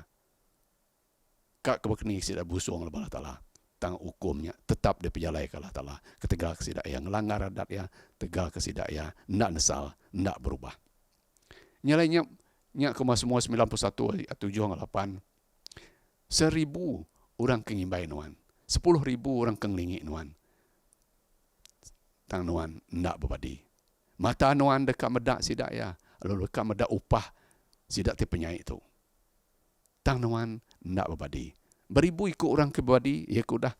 Kak kebekni sidak busuang Allah Ta'ala. Tang hukumnya tetap diperjalai ke Allah Ta'ala. Ketegal ke sidak ya, ngelanggar adat ya, tegal ke sidak ya, nak nesal, nak berubah. Nyalainya, nyak ke semua 91 atau 7-8. 1,000 orang kengimbai nuan. 10,000 orang kenglingi nuan. Tang nuan, nak berbadi. Mata nuan dekat medak sidak ya, lalu dekat medak upah sidak ti penyai itu. Tang nuan, nak berbadi. Beribu ikut orang ke berbadi, ia ke udah,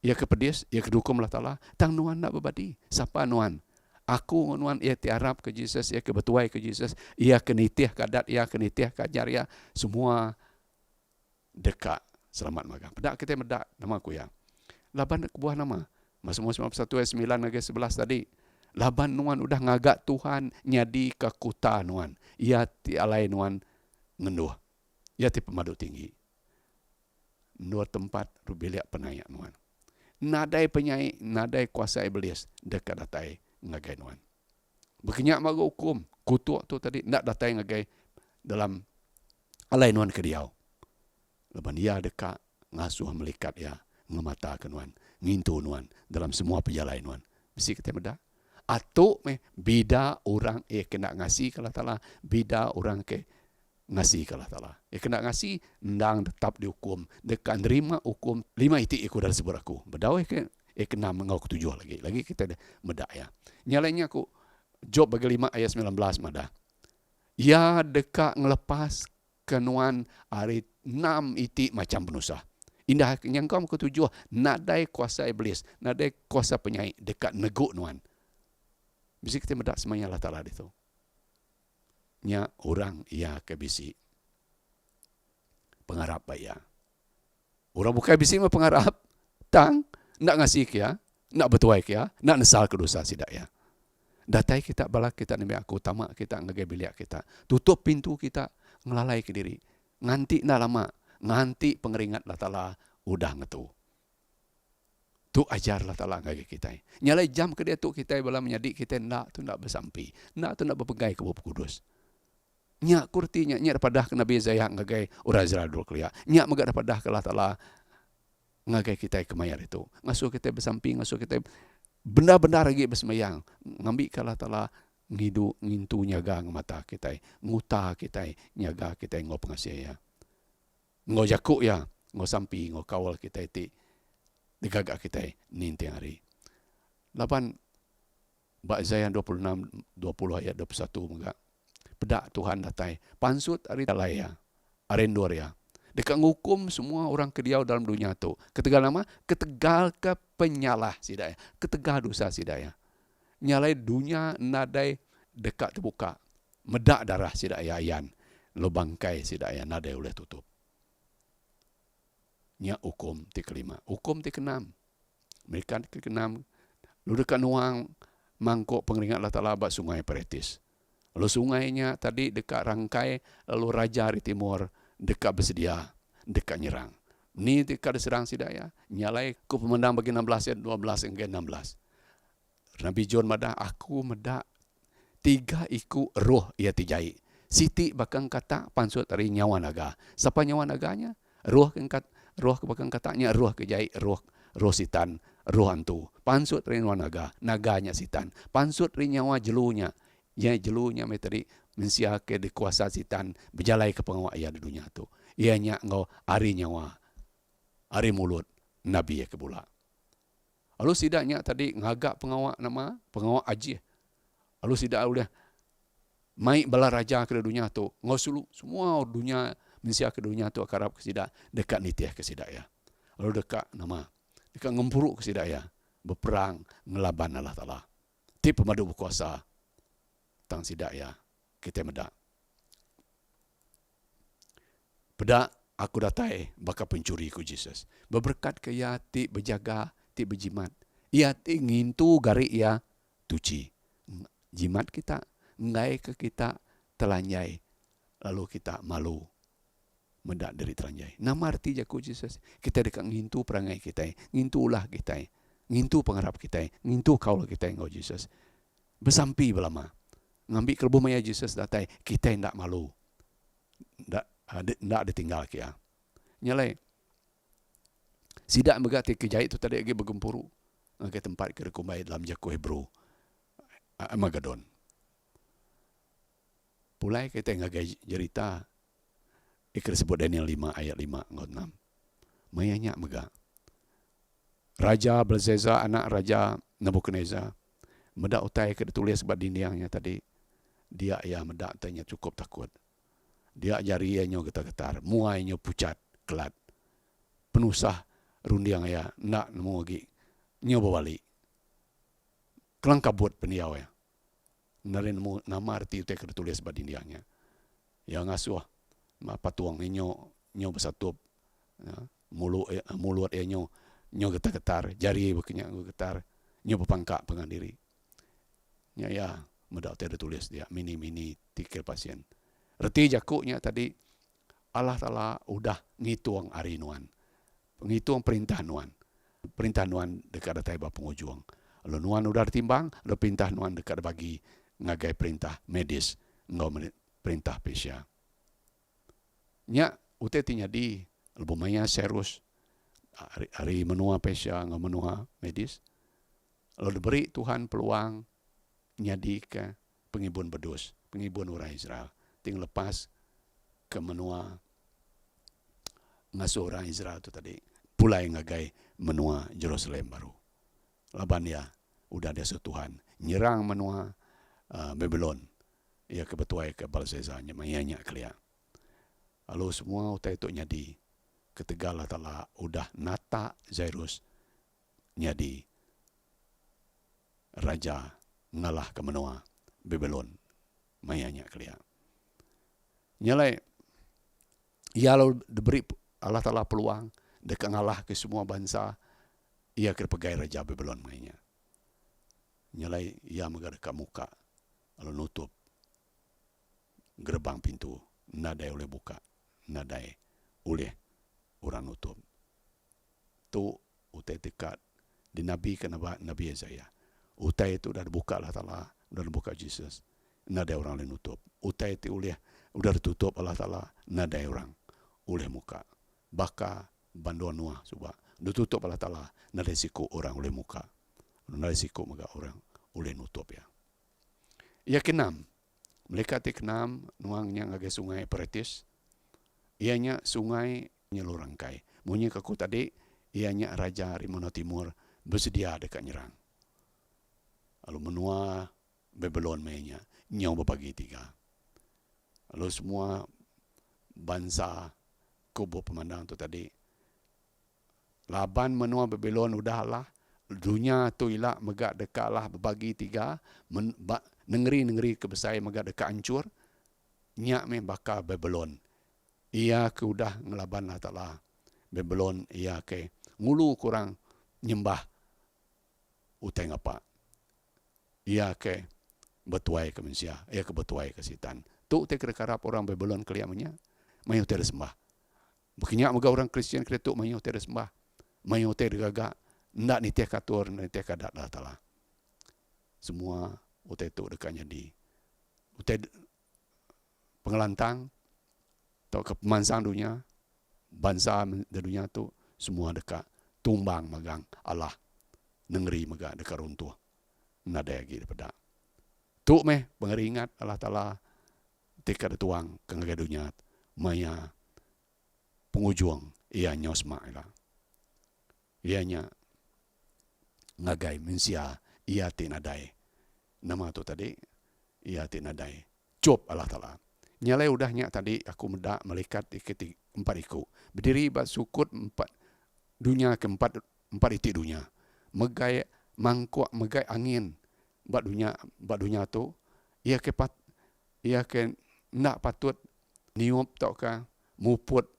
ia ke pedis, ia ke dukum Allah Ta'ala. Tang nuan nak berbadi. Siapa nuan? Aku nuan ia tiarap ke Jesus, ia ke betuai ke Jesus, ia ke nitiah ke adat, ia ke nitiah ke ajar, ia semua dekat selamat magang. Pedak kita medak nama aku ya. Laban kebuah nama. Mazmur 91 ayat 9 ayat 11 tadi. Laban nuan udah ngagak Tuhan nyadi ke kuta nuan. Ia ti alai nuan ngenduh. Ia ti pemadu tinggi. Nur tempat rubiliak penayak nuan. Nadai penyai, nadai kuasa iblis dekat datai ngagai nuan. Berkenyak mago hukum, kutuk tu tadi nak datai ngagai dalam alai nuan kediau. Lepas dia dekat ngasuh melikat ya, ngemata ke nuan, ngintu nuan dalam semua perjalanan nuan. Mesti kita medak. Atau bida orang kena ngasih ke Allah Ta'ala, bida orang ke ngasih ke Allah Ta'ala. Kena ngasih, ndang tetap dihukum. Dekat nerima hukum, 5 itik ikut dari sebut aku. Berdawai ke, kena mengau ke 7 lagi. Lagi kita medak ya. Nyalainya aku, Job bagi 5 ayat 19 madah. Ya dekat ngelepas kenuan hari 6 itik macam penusah. Indah yang kau ke 7, nadai kuasa iblis, nadai kuasa penyai dekat neguk nuan. Bisa kita medak semuanya Allah Ta'ala itu. Nya orang ia kebisi pengharap bayar. Orang bukan bisi mah pengharap, tang nak ngasih kia, nak bertuai kia, nak nesal ke dosa sidak ya. Datai kita balak kita nabi aku tamak kita ngagai biliak kita. Tutup pintu kita ngelalai ke diri. Nganti dah lama, nganti pengeringat Allah Ta'ala udah ngetu. Tu ajarlah tala ngagi kita. Nyalai jam ke dia tu kita bala menyadik kita nak tu nak bersampi. Nak tu nak berpegai ke Bapa Kudus. Nyak kurtinya nyak dapadah ke Nabi Zayah ngagai ura Israel dulu kelia. Nyak megak dapadah ke Allah Taala ngagai kita ke mayar itu. Ngasuh kita bersampi, ngasuh kita benda-benda lagi bersemayang. Ngambil ke Allah Taala ngidu ngintu nyaga mata kita, nguta kita, nyaga kita ngo pengasih ya. Ngo jakuk ya, ngo sampi, ngo kawal kita iti. Digagak kita ninti hari. 8 Isaiah 26 20 ayat 21 megak. Pedak Tuhan datai pansut hari talaya arendor ya. Dekat ngukum semua orang kediau dalam dunia tu. Ketegal nama ketegal ke penyalah sidaya. Ketegal dosa sidaya. Nyalai dunia nadai dekat terbuka. Medak darah sidaya yan. Lubangkai sidaya nadai oleh tutup. Nya hukum ti kelima, hukum ti keenam. Mereka ti keenam, lu dekat nuang mangkok pengeringat Allah Ta'ala bat sungai Peretis. Lalu sungainya tadi dekat Rangkai, lalu Raja di timur dekat bersedia, dekat nyerang. Ni dekat serang sidaya, nyalai ku pemandang bagi 16 ayat 12 hingga 16. Nabi John madah, aku medak 3 iku roh ia tijai. Siti bakang kata pansut dari nyawa naga. Siapa nyawa naganya? Roh bakang katanya roh kejai, roh sitan, roh hantu. Pansut dari nyawa naga, naganya sitan. Pansut dari nyawa jelunya. Ya jelunya meteri mensia ke dikuasa sitan berjalai ke pengawak ia di dunia tu. Ianya ngau ari nyawa, ari mulut nabi ya kebula. Lalu sidaknya tadi ngagak pengawak nama pengawak aji. Lalu sidak udah mai bala raja ke dunia tu. Ngau sulu semua dunia mensia ke dunia tu akarap ke sidak dekat nitiah ke sidak ya. Lalu dekat nama dekat ngempuruk ke sidak ya. Berperang ngelaban Allah Ta'ala. Ti pemadu berkuasa tang sidak ya kita medak. Pedak aku datai baka pencuri ku Jesus. Berberkat ke ya ti berjaga ti berjimat. Ia ti ngintu gari ya tuci. Jimat kita ngai ke kita telanjai. Lalu kita malu. Medak dari telanjai. Nama arti jaku Jesus. Kita dekat ngintu perangai kita. Ngintu ulah kita. Ngintu pengharap kita. Ngintu kaul kita engkau Jesus. Bersampi belama. Ngambil kelbu maya Jesus datai. Kita tidak malu. Tidak ditinggal kia. Nyalai. Sidak megati kejahit itu tadi lagi bergempuru. Ke tempat kerekumbai dalam jaku Hebrew. Armageddon. Pulai kita ngagai cerita. Iker sebut Daniel 5 ayat 5 ngot 6. Mayanya mega. Raja Belzeza anak Raja Nebukadnezar medak utai ke ditulis sebab dindingnya tadi. Dia ya medak tanya cukup takut. Dia jari nya getar-getar, muainya pucat, kelat. Penusah rundiang ya nak nemu lagi. Nyoba balik. Kelang kabut peniau ya. Narin nama arti utai ke ditulis sebab dindingnya. Ya ngasuh patuang nyo bersatup ya, mulut nyo getar-getar, jari berkenyak getar, nyo berpangkak pengandiri. Ya medak ada tulis dia mini tikir pasien. Reti jakuknya tadi Allah Ta'ala udah ngituang ari nuan. Ngituang perintah nuan. Perintah nuan dekat datai ba pengujuang. Lalu nuan udah ditimbang, lalu perintah nuan dekat bagi ngagai perintah medis, ngau perintah pesya. Nya utetinya di lebumanya serus hari menua pesya ngau menua medis. Lalu diberi Tuhan peluang nyadi ke pengibun bedus, pengibun orang Israel. Ting lepas ke menua ngasuh orang Israel itu tadi. Pulai ngagai menua Jerusalem baru. Laban ya, udah ada Tuhan. Nyerang menua Babylon. Ia kebetuai ke Balsezanya, mayanya kelia. Lalu semua utai itu nyadi. Ketegal Allah Ta'ala udah nata Zairus nyadi. Raja ngalah ke menua Babylon. Mayanya kelia. Nyalai. Ia lalu diberi Allah Ta'ala peluang. Dekat ngalah ke semua bangsa. Ia kepegai Raja Babylon mayanya. Nyalai ia mengadap muka. Lalu nutup. Gerbang pintu. Nadai oleh buka. Nadai oleh orang nutup. Tu utai dekat Di Nabi ke Nabi Yesaya. Utai itu udah dibuka Allah Ta'ala. Udah dibuka Jesus. Nada orang lain nutup. Utai itu udah ditutup Allah Ta'ala. Nada orang oleh muka. Baka banduan Nuah subah. Ditutup Allah Ta'ala. Nada siku orang oleh muka. Nada siku maka orang oleh nutup ya. Ya keenam. Melekati keenam. Nuangnya ngagai sungai Eufrates. Ianya sungai nyelurangkai. Munyi kaku tadi. Ianya Raja Rimono Timur. Bersedia dekat nyerang. Lalu menua Babylon mainnya. Nyau berbagi 3. Lalu semua bangsa kubu pemandang tu tadi. Laban menua Babylon udahlah. Dunia tu ilah megak dekat lah berbagi 3. Negeri-negeri kebesar megak dekat hancur. Nyak me bakal Babylon. Ia ke udah ngelaban lah taklah. Babylon ia ke ngulu kurang nyembah utang apa. Ia ke betuai ke manusia. Ia ke betuai ke setan. Tu te kerap orang Babylon keliamanya. Mayu te sembah. Bukannya moga orang Kristian kretu mayu te sembah. Mayu te gagak. Ndak ni te katur, ni te kadat lah talah. Semua utai tu dekatnya di utai pengelantang atau ke pemansang dunia. Bangsa dunia tu semua dekat tumbang magang Allah. Negeri megak dekat runtuh. Nada lagi daripada. Tu meh pengeringat Allah Ta'ala tika tuang ke ngagai dunia maya pengujung ia nyosma ila. Ianya ngagai mensia ia tinadai. Nama tu tadi ia tinadai. Cop Allah Ta'ala. Nyalai udahnya tadi aku medak melekat di 4 iku. Berdiri bat sukut 4 dunia ke 4 itik dunia. Megai mangkuk megai angin bat dunia tu ia ke nak patut niup tok ka muput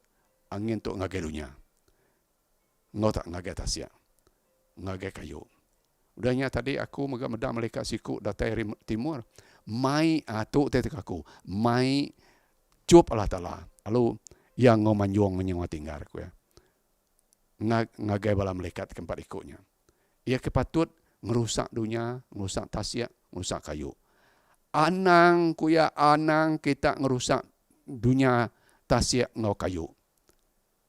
angin tu ngagai dunia. Ngau tak ngagai tasya. Ngagai kayu. Udahnya tadi aku medak melekat siku datai timur. Mai tu tetek aku. Mai cup Allah Ta'ala. Lalu yang ngau manjuang menyewa tinggal aku ya. Ngagai bala melekat ke 4 ikutnya. Ia kepatut ngerusak dunia, ngerusak tasya, ngerusak kayu. Anang kita ngerusak dunia tasya ngau kayu.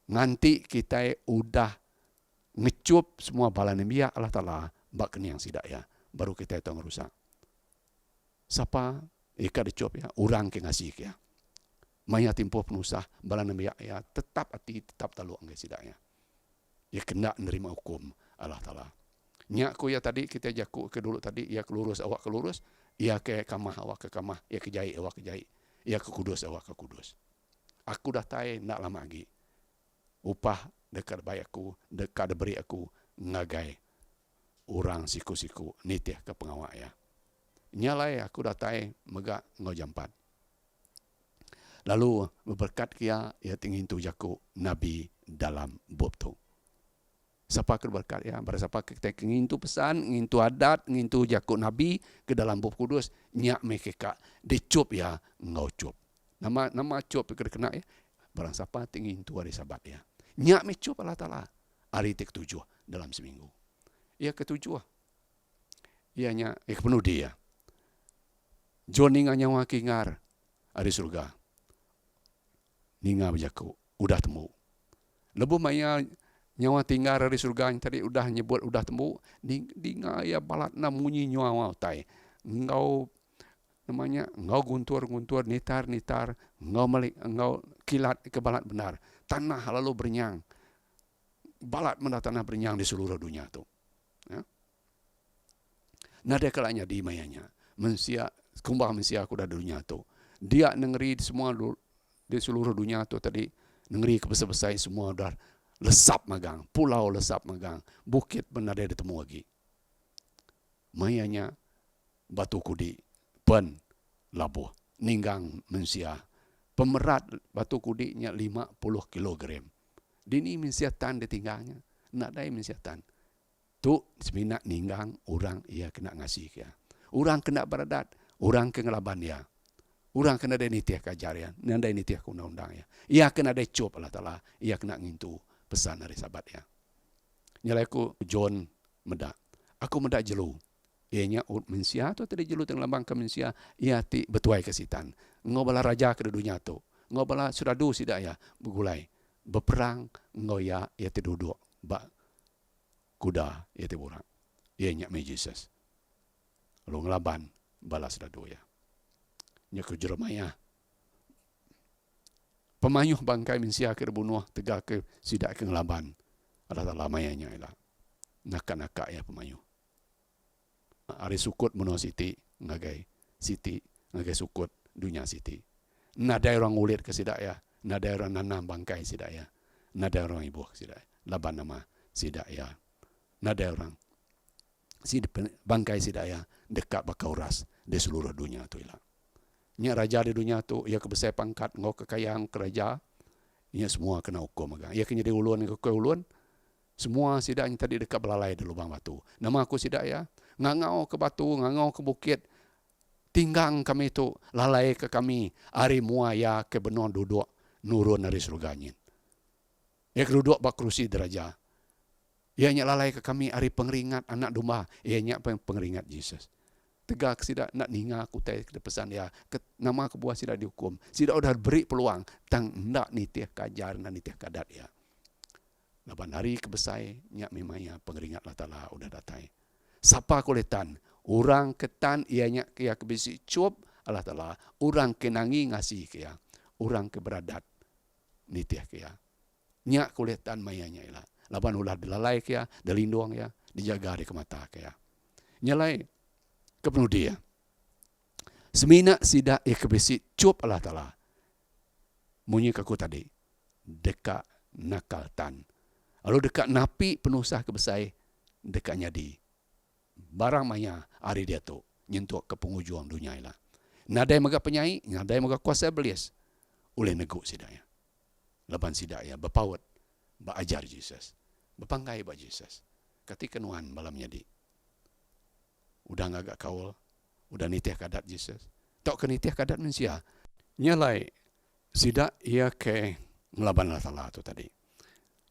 Nanti kita udah ngecup semua bala nembia Allah Ta'ala bak keniang sidak ya. Baru kita itu ngerusak. Siapa ika dicup ya, orang ke ngasih ya. Maya timpo penusah bala nembia ya, tetap hati tetap talu anggai sidak ya. Ya kena nerima hukum Allah Ta'ala. Nyak ku ya tadi kita jaku ke dulu tadi ia kelurus awak kelurus, ia ke kamah awak ke kamah, ia ke jahit awak ke jahit, ia ke kudus awak ke kudus. Aku dah tai nak lama lagi. Upah dekat bayakku, dekat beri aku ngagai orang siku-siku nitih ke pengawak ya. Nyalai aku dah tai megak ngau jampat. Lalu berberkat kia ia tingin tu jaku nabi dalam bab tu. Siapa ke berkat ya, pada siapa kita ingin tu pesan, ingin tu adat, ingin tu jakut Nabi ke dalam Bab Kudus, nyak mekeka dicup ya, ngau cup. Nama cup kena ya. Barang siapa ingin tu hari Sabat ya. Nyak mecup Allah Ta'ala. Hari ke-7 dalam seminggu. Ya ke-7. Ianya penuh dia. Joninga nyawa kingar hari surga. Ninga berjaku, udah temu. Lebu maya nyawa tinggal dari surga yang tadi udah nyebut udah temu di ngaya balatna munyi nyawa tai engau namanya engau guntur nitar engau kilat ke balat benar tanah lalu bernyang balat mendah tanah bernyang di seluruh dunia tu ya. Nada kalanya di mayanya mensia kumbah mensia aku dah dunia tu dia negeri semua di seluruh dunia tu tadi negeri kebesar-besar semua dah lesap magang, pulau lesap magang, bukit pun ada ditemu lagi. Mayanya batu kudi, pen labuh, ninggang mensia. Pemerat batu kudinya 50 kilogram. Dini mensia tan ditinggangnya, nak dai mensia tan. Tu seminak ninggang orang ia kena ngasih ya. Orang kena beradat, orang kena ngelaban ya. Orang kena ada nitiah kajarian, nanda nitiah undang-undang ya. Ia kena ada cop Allah Ta'ala, ia kena ngintu pesan hari Sabat ya. Nyalaiku John Medak. Aku medak jelu. Ianya ut mensia tu tadi jelu teng lambang ke mensia. Ia ti betuai kesitan. Ngo bala raja ke dunia tu. Ngo bala suradu sidak ya begulai. Berperang ngo ya ia ti duduk. Ba kuda ia ti burang. Ianya me Jesus. Lalu ngelaban bala suradu ya. Nya ke Jeremiah. Pemayuh bangkai mensia ke bunuh tegak ke sidak ke ngelaban. Ada tak lamayanya ialah. Nakak-nakak ya pemayuh. Ari sukut menua siti ngagai sukut dunia siti. Nadai orang ulit ke sidak ya, nadai orang nanam bangkai sidak ya, nadai orang ibu sidak. Laban nama sidak ya, nadai orang bangkai sidak ya dekat bakauras di seluruh dunia tu ilah. Nya raja di dunia tu ia kebesar pangkat ngau kekayaan kerajaan, ia semua kena hukum agak. Ia kena diulun ke ulun. Semua sidaknya tadi dekat belalai di lubang batu. Nama aku sidak ya. Ngangau ke batu, ngangau ke bukit. Tinggang kami itu, lalai ke kami. Ari muaya ke benon duduk, nurun dari surganya. Ia duduk bak kerusi deraja. Ia nyak lalai ke kami, ari pengeringat anak domba. Ia nyak pengeringat Jesus. Tegak sidak nak ninga aku tay ke pesan ya. Nama aku buah sidak dihukum. Sidak udah beri peluang. Tang nak nitiah kajar, nak nitiah kadat ya. Lapan hari kebesai, nyak memangnya pengeringat Allah Ta'ala udah datai. Siapa kuletan? Orang ketan ianya kia kebisi cup Allah Ta'ala. Orang kenangi ngasih kia. Orang keberadat nitiah kia. Nyak kuletan mayanya ilah. Lapan ulah dilalai kia, dilindung ya, dijaga di kemata kia. Nyalai kepenuh dia. Semina sidak ia kebisi cup Allah Ta'ala. Munyi kaku tadi. Dekat nakal tan. Lalu dekat napi penusah kebesai, dekat nyadi. Barang maya hari dia tu, nyentuh ke penghujung dunia ilah. Nadai maga penyai, nadai maga kuasa belis. Oleh neguk sidaya. Leban sidaya, berpaut, berajar Jesus. Berpanggai ba Jesus. Ketika nuan malam nyadi. Udah ngagak kaul, udah nitiah kadat Jesus. Tak ke nitiah kadat manusia. Nyalai, sidak ia ke ngelaban Allah Ta'ala tu tadi.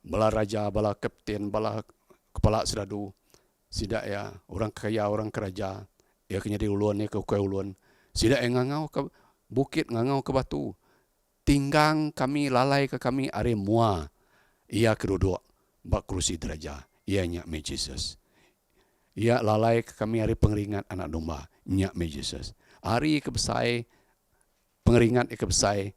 Bala raja, bala kapten, bala kepala seradu, sidak ya orang kaya, orang keraja, ia kena diulun, ia ke ulun, sidak yang ngangau ke bukit, ngangau ke batu, tinggang kami, lalai ke kami, are mua, ia keduduk, bak kerusi deraja, ia nyak me Jesus. Ia lalai ke kami, are pengeringat anak domba, nyak me Jesus. Hari kebesai, pengeringat kebesai,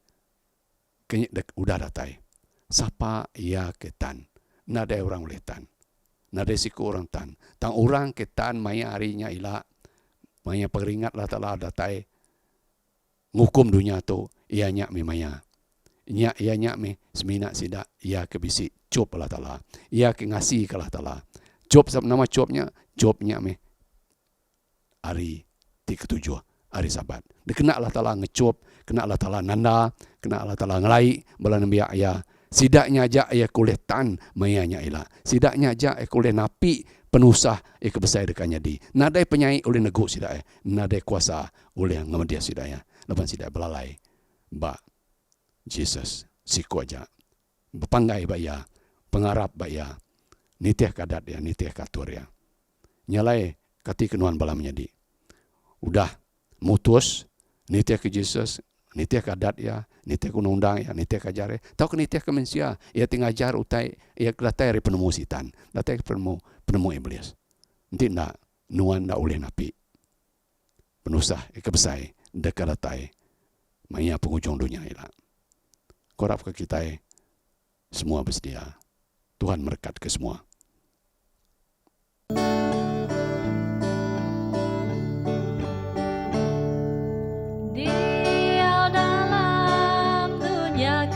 udah datai. Siapa ia ketan? Nada orang boleh tan. Nada siku orang tan. Tang orang ketan maya harinya ilah. Maya pengeringat Allah Ta'ala datai. Ngukum dunia tu. Ia nyak me maya. Ia nyak me semina sidak. Ia kebisi cop Allah Ta'ala. Ia ke ngasih ke Allah Ta'ala. Cop nama copnya. Cop nyak me. Hari ketujuh. Hari Sabat. Dia kena Allah Ta'ala ngecop. Kena Allah Ta'ala nanda. Kena Allah Ta'ala ngelai. Bala Nabi Ayah. Sidaknya aja ia kuliah tan mayanya ilah. Sidaknya aja ia kuliah napi penusah ia kebesar dekatnya di. Nadai penyai oleh neguk sidak. Nadai kuasa oleh ngamedia sidak. Lepas sidak belalai. Ba Jesus siku aja. Berpanggai ba ya. Pengarap ba ya. Nitiah kadat ya. Nitiah katur ya. Nyalai kati kenuan balamnya di. Udah mutus. Nitiah ke Jesus. Nitiah kadat ya, nitiah undang-undang ya, nitiah kajar ya. Tahu ke nitiah ke manusia, ia tingajar utai, ia datai dari penemu sitan, datai penemu iblis. Nanti nak nuan nak oleh napi. Penusah, kebesai, dekat datai, maya penghujung dunia ilah. Korap ke kita semua bersedia. Tuhan berkat ke semua.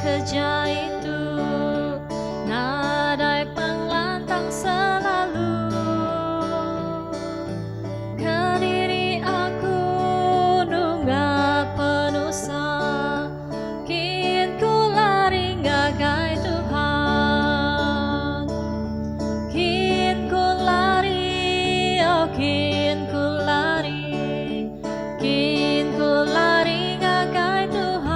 Kerja itu nadai penglantang selalu ke diri aku nunggak penusa kin ku lari ngagai Tuhan kin ku lari oh kin ku lari ngagai Tuhan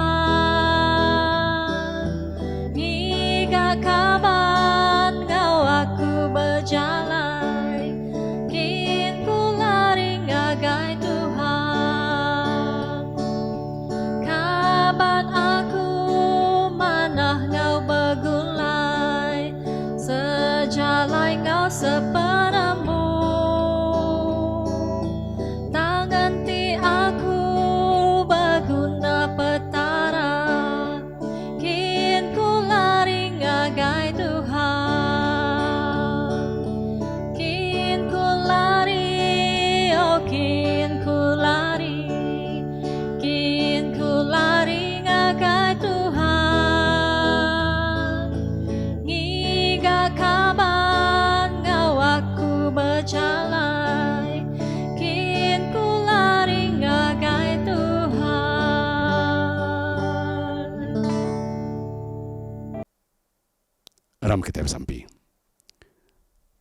Aram kita bersampi.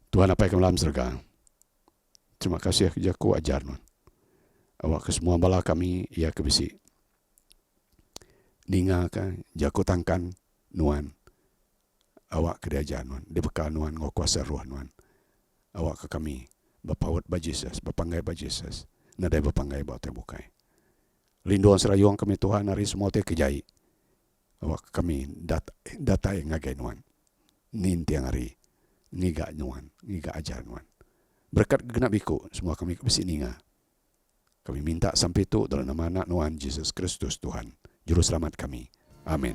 Tuhan apa yang dalam surga. Terima kasih kerja ku ajar Nuan. Awak ke semua bala kami ia ke besi. Ninga ka jaku tangkan Nuan. Awak ke diajar Nuan. Dibekal Nuan ngau kuasa roh Nuan. Awak ke kami bapawat ba Jesus, bapanggai ba Jesus. Nadai bapanggai ba te bukai. Linduan serayuang kami Tuhan hari semua te kejai. Awak ke kami datai ngagai Nuan. Ninti yang hari ngiga Nuan, ngiga ajar Nuan. Berkat genap iku semua kami ke besi ninga. Kami minta sampai itu dalam nama anak Nuan Yesus Kristus Tuhan, Juru Selamat kami. Amin.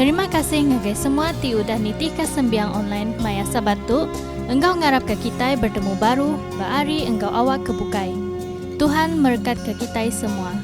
Terima kasih ngagai semua ti udah niti ke sembiang online Maya Sabat tu. Engkau ngarap ke kita bertemu baru, baari engkau awak kebukai. Tuhan berkat ke kita semua.